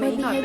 नहीं खाते।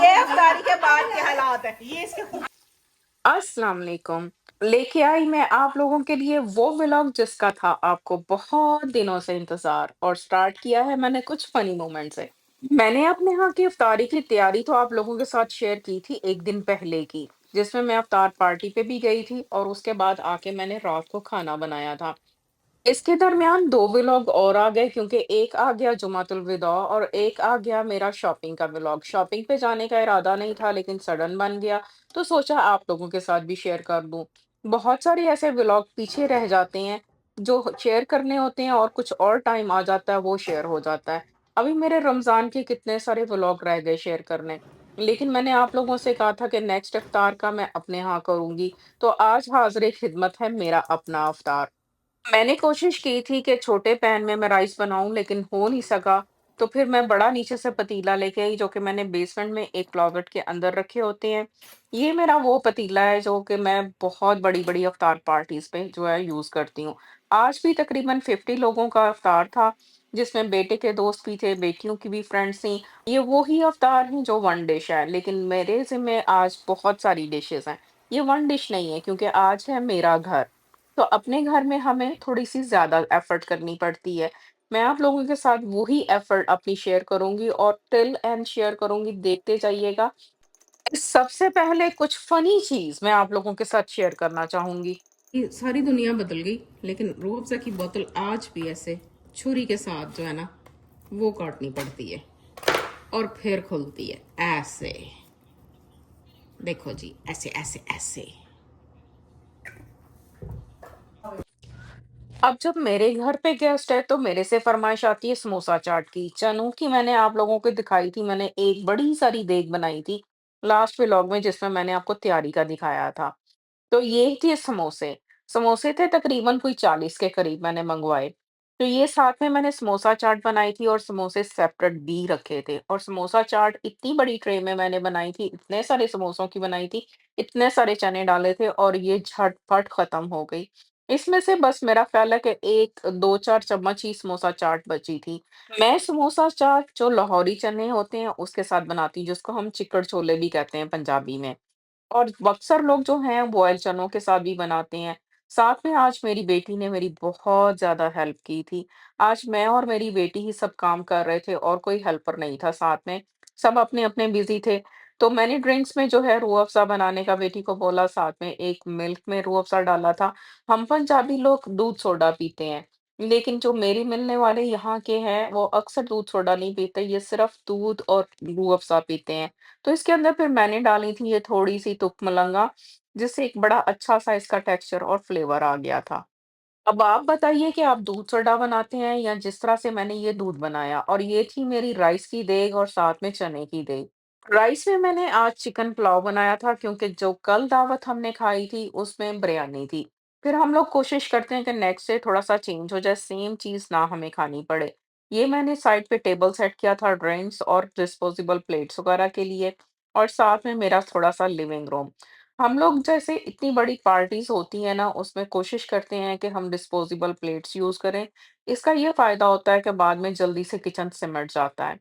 ये अफ्तारी के बाद के हालात है ये इसके अस्सलाम वालेकुम। लेके आई मैं आप लोगों के लिए वो व्लॉग जिसका था आपको बहुत दिनों से इंतजार, और स्टार्ट किया है मैंने कुछ फनी मोमेंट से। मैंने अपने यहाँ की इफ्तारी की तैयारी तो आप लोगों के साथ शेयर की थी एक दिन पहले की, जिसमें मैं इफ्तार पार्टी पे भी गई थी और उसके बाद आके मैंने रात को खाना बनाया था। इसके दरमियान 2 व्लॉग और आ गए, क्योंकि एक आ गया जुमातुल विदा और एक आ गया मेरा शॉपिंग का व्लॉग। शॉपिंग पे जाने का इरादा नहीं था लेकिन सडन बन गया, तो सोचा आप लोगों के साथ भी शेयर कर दूँ। बहुत सारे ऐसे व्लॉग पीछे रह जाते हैं, जो शेयर करने होते हैं और कुछ और टाइम आ जाता है वो शेयर हो जाता है। अभी मेरे रमज़ान के कितने सारे व्लॉग रह गए शेयर करने, लेकिन मैंने आप लोगों से कहा था कि नेक्स्ट इफ्तार का मैं अपने यहाँ करूँगी, तो आज हाज़िर-ए-ख़िदमत है मेरा अपना इफ्तार। मैंने कोशिश की थी कि छोटे पैन में मैं राइस बनाऊँ लेकिन हो नहीं सका, तो फिर मैं बड़ा नीचे से पतीला लेके आई जो कि मैंने बेसमेंट में एक क्लोसेट के अंदर रखे होते हैं। ये मेरा वो पतीला है जो कि मैं बहुत बड़ी-बड़ी इफ्तार पार्टीज़ पे जो है यूज़ करती हूँ। आज भी तकरीबन 50 लोगों का इफ्तार था, जिसमें बेटे के दोस्त भी थे, बेटियों की भी फ्रेंड्स थीं। ये वो ही इफ्तार हैं जो वन डिश है, लेकिन मेरे ज़िम्मे आज बहुत सारी डिशेज़ हैं। ये वन डिश नहीं है क्योंकि आज है मेरा घर। तो अपने घर में हमें थोड़ी-सी ज़्यादा एफ़र्ट करनी पड़ती है। मैं आप लोगों के साथ वही एफ़र्ट अपनी शेयर करूँगी और टिल एंड शेयर करूँगी, देखते जाइएगा। सबसे पहले कुछ फ़नी चीज़ मैं आप लोगों के साथ शेयर करना चाहूँगी। ये सारी दुनिया बदल गई, लेकिन रूह अफ़ज़ा की बोतल आज भी ऐसे छुरी के साथ जो है ना, वो काटनी पड़ती है और फिर खुलती है, ऐसे। देखो जी, ऐसे, ऐसे, ऐसे। अब जब मेरे घर पे गेस्ट है तो मेरे से फरमाइश आती है समोसा चाट की। चनों की मैंने आप लोगों को दिखाई थी, मैंने एक बड़ी सारी देग बनाई थी लास्ट व्लॉग में जिसमें मैंने आपको तैयारी का दिखाया था। तो ये थे समोसे। समोसे थे तकरीबन कोई 40 के करीब मैंने मंगवाए। तो ये साथ में मैंने समोसा चाट बनाई थी और समोसे सेपरेट भी रखे थे, और समोसा चाट इतनी बड़ी ट्रे में मैंने बनाई थी, इतने सारे समोसों की बनाई थी, इतने सारे चने डाले थे और ये झटपट खत्म हो गई। इसमें से बस मेरा ख्याल है कि 1, 2-4 चम्मच ही समोसा चाट बची थी। मैं समोसा चाट जो लाहौरी चने होते हैं उसके साथ बनाती हूँ, जिसको हम चिकड़ छोले भी कहते हैं पंजाबी में। और अक्सर लोग जो हैं बॉयल चनों के साथ भी बनाते हैं। साथ में आज मेरी बेटी ने मेरी बहुत ज़्यादा हेल्प की थी। आज मैं और मेरी बेटी ही सब काम कर रहे थे और कोई हेल्पर नहीं था साथ में। सब अपने-अपने बिज़ी थे। तो मैंने ड्रिंक्स में जो है रूह अफ़ज़ा बनाने का बेटी को बोला, साथ में एक मिल्क में रूह अफ़ज़ा डाला था। हम पंजाबी लोग दूध सोडा पीते हैं, लेकिन जो मेरे मिलने वाले यहाँ के हैं वो अक्सर दूध सोडा नहीं पीते, ये सिर्फ़ दूध और रूह अफ़ज़ा पीते हैं। तो इसके अंदर फिर मैंने डाली थी ये थोड़ी-सी तुक मलंगा, जिससे एक बड़ा अच्छा-सा इसका टेक्सचर और फ्लेवर आ गया था। अब आप बताइए कि आप दूध सोडा बनाते हैं या जिस तरह से मैंने ये दूध बनाया, और ये थी मेरी राइस की देग और साथ में चने की देग। राइस में मैंने आज चिकन पुलाव बनाया था क्योंकि जो कल दावत हमने खाई थी उसमें बिरयानी थी। फिर हम लोग कोशिश करते हैं कि नेक्स्ट डे थोड़ा-सा चेंज हो जाए, सेम चीज़ ना हमें खानी पड़े। ये मैंने साइड पे टेबल सेट किया था ड्रिंक्स और डिस्पोजेबल प्लेट्स वगैरह के लिए, और साथ में मेरा थोड़ा-सा लिविंग रूम। हम लोग जैसे इतनी बड़ी पार्टीज़ होती हैं ना, उसमें कोशिश करते हैं कि हम डिस्पोजेबल प्लेट्स यूज़ करें। इसका ये फ़ायदा होता है कि बाद में जल्दी से किचन सिमट जाता है।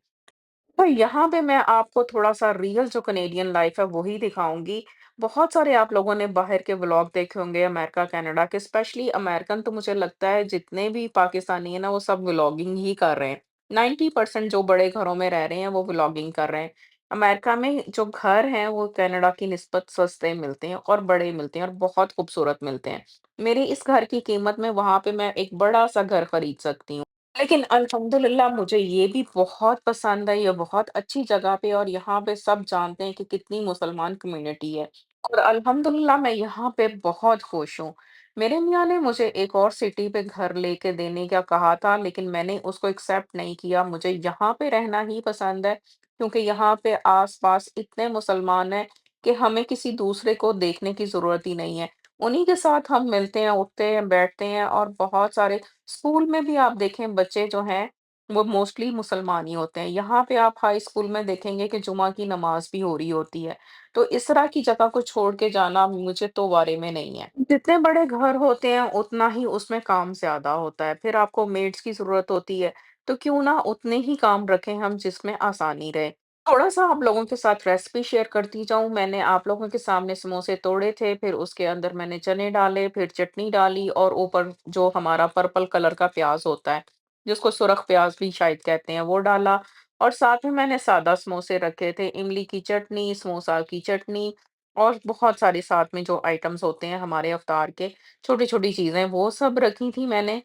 तो यहाँ पे मैं आपको थोड़ा-सा रियल जो कनेडियन लाइफ़ है वही दिखाऊँगी। बहुत सारे आप लोगों ने बाहर के व्लॉग देखे होंगे अमेरिका, कनाडा के, स्पेशली अमेरिकन, तो मुझे लगता है जितने भी पाकिस्तानी हैं ना वो सब व्लॉगिंग ही कर रहे हैं। 90% जो बड़े घरों में रह रहे हैं वो व्लॉगिंग कर रहे हैं। अमेरिका में जो घर हैं वो कनाडा की निस्बत सस्ते मिलते हैं और बड़े मिलते हैं और बहुत खूबसूरत मिलते हैं। मेरे इस घर की कीमत में वहाँ पे मैं एक बड़ा-सा घर खरीद सकती हूँ। लेकिन अल्हम्दुलिल्लाह मुझे ये भी बहुत पसंद है, ये बहुत अच्छी जगह पे और यहाँ पे सब जानते हैं कि कितनी मुसलमान कम्युनिटी है और अल्हम्दुलिल्लाह मैं यहाँ पे बहुत खुश हूँ। मेरे मियाँ ने मुझे एक और सिटी पे घर लेके देने का कहा था, लेकिन मैंने उसको एक्सेप्ट नहीं किया। मुझे यहाँ पे रहना ही पसंद है, क्योंकि यहाँ पे आस-पास इतने मुसलमान हैं कि हमें किसी दूसरे को देखने की ज़रूरत ही नहीं है। उन्हीं के साथ हम मिलते हैं, उठते हैं, बैठते हैं और बहुत सारे स्कूल में भी आप देखें बच्चे जो हैं, वो मोस्टली मुसलमान ही होते हैं। यहाँ पे आप हाई स्कूल में देखेंगे कि जुमा की नमाज़ भी हो रही होती है। तो इस तरह की जगह को छोड़ के जाना मुझे तो बारे में नहीं है। जितने बड़े घर होते हैं, उतना ही उसमें काम ज़्यादा होता है। फिर आपको मेड्स की ज़रूरत होती है, तो क्यों ना उतने ही काम रखें हम जिसमें आसानी रहे। थोड़ा-सा आप लोगों के साथ रेसिपी शेयर करती जाऊँ, मैंने आप लोगों के सामने समोसे तोड़े थे, फिर उसके अंदर मैंने चने डाले, फिर चटनी डाली और ऊपर जो हमारा पर्पल कलर का प्याज़ होता है, जिसको सुरख प्याज़ भी शायद कहते हैं, वो डाला और साथ में मैंने सादा समोसे रखे थे, इमली की चटनी, समोसा की चटनी और बहुत सारे साथ में जो आइटम्स होते हैं हमारे इफ्तार के, छोटी-छोटी चीज़ें, वो सब रखी थी मैंने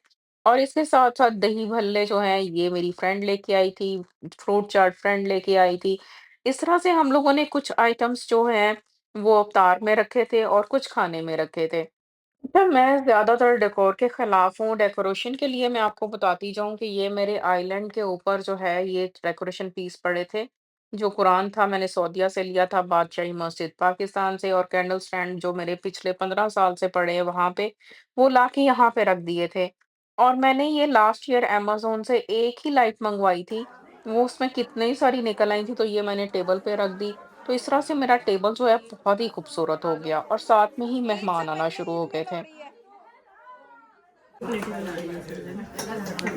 और इसके साथ-साथ दही भल्ले जो हैं, ये मेरी फ्रेंड लेके आई थी, फ्रूट चाट फ्रेंड लेके आई थी। इस तरह से हम लोगों ने कुछ आइटम्स जो हैं, वो अवतार में रखे थे और कुछ खाने में रखे थे। अच्छा, मैं ज़्यादातर डेकोर के खिलाफ हूँ। डेकोरेशन के लिए मैं आपको बताती जाऊँ कि ये मेरे आइलैंड के ऊपर जो है, ये डेकोरेशन पीस पड़े थे। जो कुरान था मैंने सऊदीया से लिया था, बादशाही मस्जिद पाकिस्तान से और कैंडल स्टैंड जो मेरे पिछले 15 साल से पड़े हैं वहाँ पे, वो लाके यहाँ पे रख दिए थे। और मैंने ये लास्ट ईयर अमेज़न से एक ही लाइट मँगवाई थी, वो उसमें कितनी सारी निकल आई थी, तो ये मैंने टेबल पे रख दी। तो इस तरह से मेरा टेबल जो है बहुत ही खूबसूरत हो गया और साथ में ही एक मेहमान आना सेकंड में शुरू हो गए मूवमेंट हो थे। रही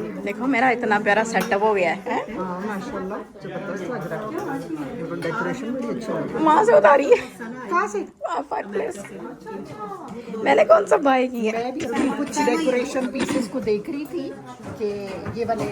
है। देखो मेरा इतना प्यारा सेटअप हो गया है। हाँ माशाल्लाह जबरदस्त लग रहा है। ये डेकोरेशन बड़ी अच्छी लग रही वहां से उतारी है। है। कहाँ से? फाइव प्लेस मैंने कौन सा बाय किया? मैं भी अभी कुछ डेकोरेशन पीसेस को देख रही थी कि ये वाले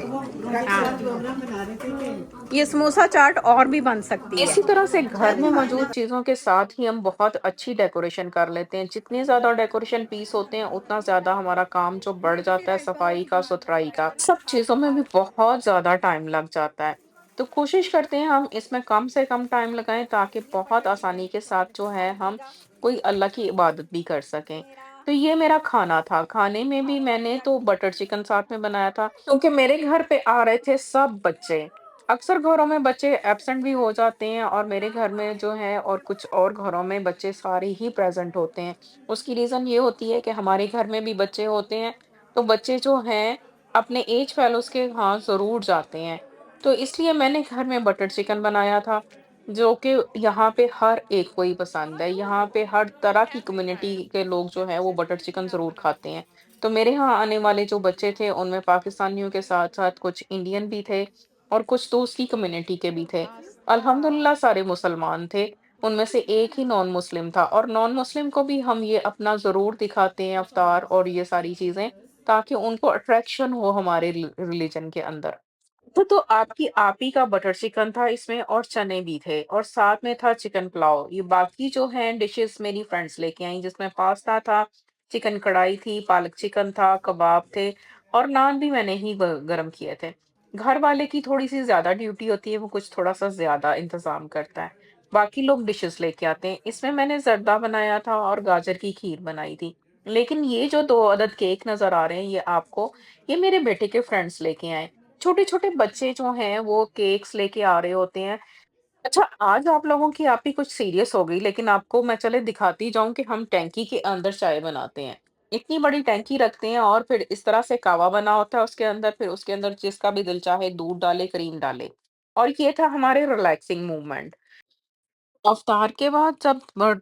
ये समोसा चाट और भी बन सकती है। इसी तरह से घर में मौजूद चीज़ों के साथ ही हम बहुत अच्छी डेकोरेशन कर लेते हैं। जितने ज़्यादा डेकोरेशन पीस होते हैं, उतना ज़्यादा हमारा काम जो बढ़ जाता है सफाई का, सुथराई का। सब चीज़ों में भी बहुत ज़्यादा टाइम लग जाता है। तो कोशिश करते हैं हम इसमें कम से कम टाइम लगाएँ ताकि बहुत आसानी के साथ जो है हम कोई अल्लाह की इबादत भी कर सकें। तो ये मेरा खाना था। खाने में भी मैंने तो बटर चिकन साथ में बनाया था क्योंकि मेरे घर पे आ रहे थे सब बच्चे। अक्सर घरों में बच्चे एब्सेंट भी हो जाते हैं और मेरे घर में जो है और कुछ और घरों में बच्चे सारे ही प्रेजेंट होते हैं। उसकी रीज़न ये होती है कि हमारे घर में भी बच्चे होते हैं, तो बच्चे जो हैं अपने एज फेलोज़ के यहाँ ज़रूर जाते हैं। तो इसलिए मैंने घर में बटर चिकन बनाया था, जो कि यहाँ पे हर एक को ही पसंद है। यहाँ पे हर तरह की कम्युनिटी के लोग जो हैं वो बटर चिकन ज़रूर खाते हैं। तो मेरे यहाँ आने वाले जो बच्चे थे उनमें पाकिस्तानियों के साथ-साथ कुछ इंडियन भी थे और कुछ तो उसकी कम्युनिटी के भी थे। अल्हम्दुलिल्लाह सारे मुसलमान थे, उनमें से एक ही नॉन मुस्लिम था और नॉन मुस्लिम को भी हम ये अपना ज़रूर दिखाते हैं अवतार और ये सारी चीज़ें, ताकि उनको अट्रैक्शन हो हमारे रिलिजन के अंदर। तो आपकी आप ही का बटर चिकन था इसमें और चने भी थे और साथ में था चिकन पुलाव। ये बाकी जो हैं डिशेज़ मेरी फ्रेंड्स लेके आईं जिसमें पास्ता था, चिकन कढ़ाई थी, पालक चिकन था, कबाब थे और नान भी मैंने ही ग गरम किए थे। घर वाले की थोड़ी-सी ज़्यादा ड्यूटी होती है, वो कुछ थोड़ा-सा ज़्यादा इंतज़ाम करता है। बाकी लोग डिशेज़ लेके आते हैं। इसमें मैंने ज़र्दा बनाया था और गाजर की खीर बनाई थी। लेकिन ये जो 2 अदद केक नज़र आ रहे हैं ये आपको, ये मेरे बेटे के फ्रेंड्स लेके आए। छोटे-छोटे बच्चे जो हैं वो केक्स लेके आ रहे होते हैं। अच्छा, आज आप लोगों की आपकी कुछ सीरियस हो गई, लेकिन आपको मैं चले दिखाती जाऊँ कि हम टैंकी के अंदर चाय बनाते हैं। इतनी बड़ी टैंकी रखते हैं और फिर इस तरह से कावा बना होता है उसके अंदर, फिर उसके अंदर जिसका भी दिल चाहे दूध डाले, क्रीम डाले। और ये था हमारे रिलैक्सिंग मूवमेंट। अवतार के बाद जब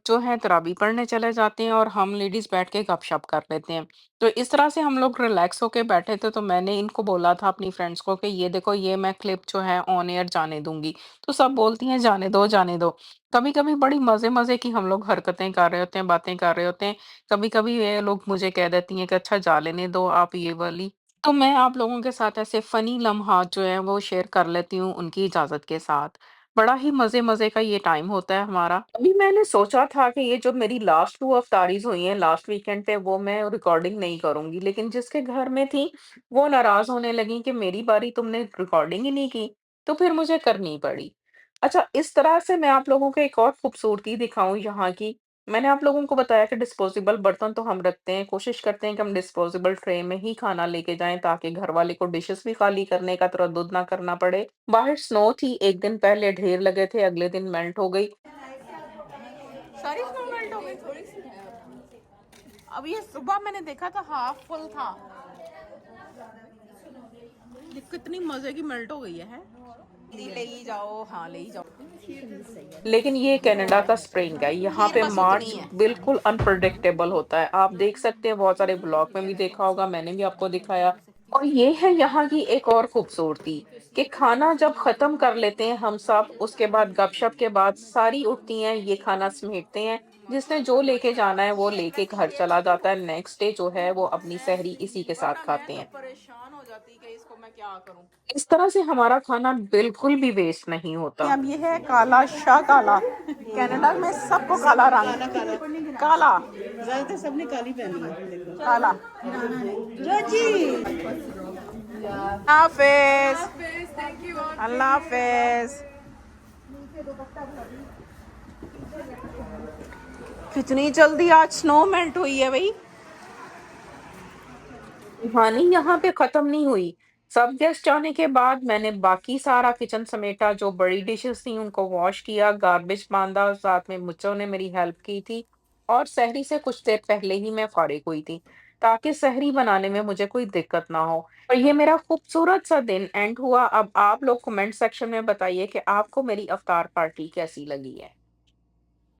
जो है तरावी पढ़ने चले जाते हैं और हम लेडीज़ बैठ के गपशप कर लेते हैं। तो इस तरह से हम लोग रिलैक्स होके बैठे थे तो मैंने इनको बोला था अपनी फ्रेंड्स को कि ये देखो ये मैं क्लिप जो है ऑन एयर जाने दूँगी। तो सब बोलती हैं जाने दो, जाने दो। कभी-कभी बड़ी मज़े-मज़े की हम लोग हरकतें कर रहे होते हैं, बातें कर रहे होते हैं। कभी-कभी ये लोग मुझे कह देती हैं कि अच्छा जा लेने दो आप ये वाली। तो मैं आप लोगों के साथ ऐसे फ़नी लम्हात जो हैं वो शेयर कर लेती हूँ उनकी इजाज़त के साथ। बड़ा ही मज़े-मज़े का ये टाइम होता है हमारा। अभी मैंने सोचा था कि ये जो मेरी लास्ट 2 अफ्तारीज़ हुई हैं लास्ट वीकेंड पे वो मैं रिकॉर्डिंग नहीं करूँगी, लेकिन जिसके घर में थी, वो नाराज़ होने लगी कि मेरी बारी तुमने रिकॉर्डिंग ही नहीं की, तो फिर मुझे करनी पड़ी। अच्छा, इस तरह से मैं आप लोगों को एक और खूबसूरती दिखाऊँ यहाँ की, मैंने आप लोगों को बताया कि डिस्पोज़ेबल बर्तन तो हम रखते हैं, कोशिश करते हैं कि हम डिस्पोज़ेबल ट्रे में ही खाना लेके जाएँ ताकि घरवाले को डिशेज़ भी खाली करने का तरद्दुद ना करना पड़े। बाहर स्नो थी, 1 दिन पहले ढेर लगे थे, अगले दिन मेल्ट हो गई। सारी स्नो मेल्ट हो गई, थोड़ी सी है। अब ये सुबह मैंने देखा था हाफ फुल था, ये कितनी मजे की मेल्ट हो गई है। ले ही जाओ, हाँ ले ही जाओ। लेकिन ये कनाडा का स्प्रिंग है, यहाँ खीर पे बस उतनी मार्च है। बिल्कुल अनप्रेडिक्टेबल होता है। आप देख सकते हैं बहुत सारे ब्लॉग में भी देखा होगा, मैंने भी आपको दिखाया। और ये है यहाँ की एक और खूबसूरती कि खाना जब खत्म कर लेते हैं हम सब, उसके बाद गपशप के बाद सारी उठती हैं, ये खाना समेटते हैं। जिसने जो लेके जाना है वो लेके घर चला जाता है। नेक्स्ट डे जो है वो अपनी सहरी इसी के साथ वरना मैं खाते तो हैं। परेशान हो जाती कि इसको मैं क्या करूं। इस तरह से हमारा खाना बिल्कुल भी वेस्ट नहीं होता। अब ये है काला शाह काला, कनाडा में सबको काला रंग, काला ज्यादातर सबने काली पहनी है देखो। काला। हाफिज, अल्लाह हाफिज। कितनी जल्दी आज स्नो मेल्ट हुई है भाई। कहानी यहाँ पे खत्म नहीं हुई। सब गेस्ट जाने के बाद मैंने बाकी सारा किचन समेटा, जो बड़ी डिशेस थी उनको वॉश किया, गार्बेज बांधा, साथ में मुच्चों ने मेरी हेल्प की थी और सहरी से कुछ देर पहले ही मैं फारिग हुई थी, ताकि सहरी बनाने में मुझे कोई दिक्कत ना हो। और ये मेरा खूबसूरत सा दिन एंड हुआ। अब आप लोग कमेंट सेक्शन में बताइए कि आपको मेरी अफ्तार पार्टी कैसी लगी है।